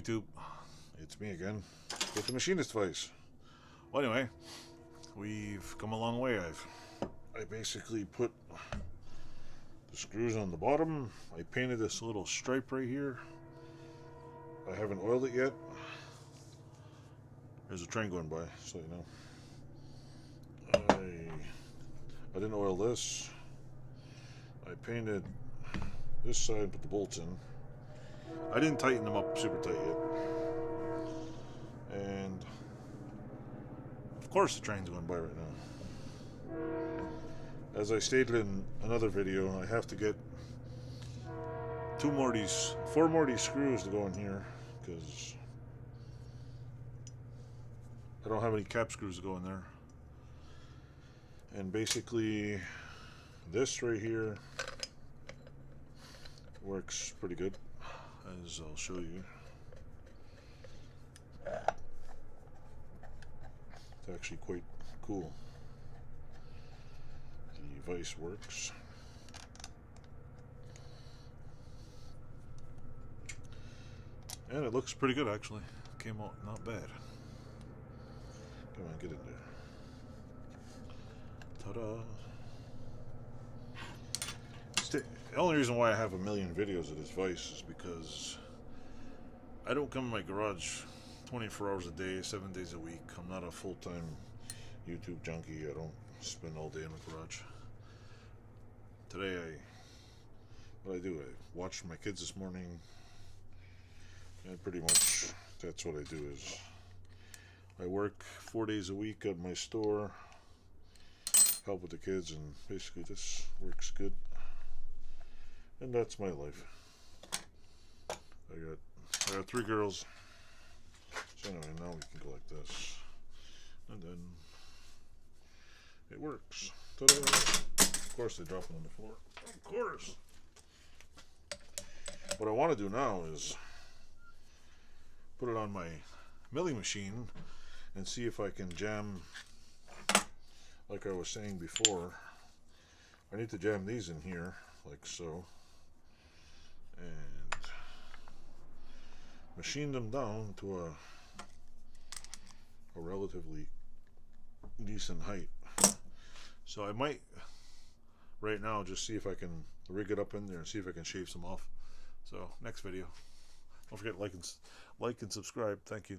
YouTube, it's me again with the Machinist Vise. Well, anyway, we've come a long way. I basically put the screws on the bottom. I painted this little stripe right here. I haven't oiled it yet. There's a train going by, so you know. I didn't oil this. I painted this side, put the bolts in. I didn't tighten them up super tight yet. And of course the train's going by right now. As I stated in another video, I have to get four more of these screws to go in here because I don't have any cap screws to go in there. And basically this right here works pretty good, as I'll show you. It's actually quite cool. The vise works. And it looks pretty good actually. Came out not bad. Come on, get in there. Ta-da! The only reason why I have a million videos of this vise is because I don't come in my garage 24 hours a day, 7 days a week. I'm not a full-time YouTube junkie. I don't spend all day in the garage. Today, what I do, I watched my kids this morning, and pretty much that's what I do. Is I work 4 days a week at my store, help with the kids, and basically this works good. And that's my life. I got 3 girls. So anyway, now we can go like this. And then it works. Ta-da! Of course they drop them on the floor. Of course! What I want to do now is put it on my milling machine and see if I can jam, like I was saying before. I need to jam these in here, like so. And machine them down to a relatively decent height. So I might right now just see if I can rig it up in there and see if I can shave some off. So next video. Don't forget to like and subscribe. Thank you.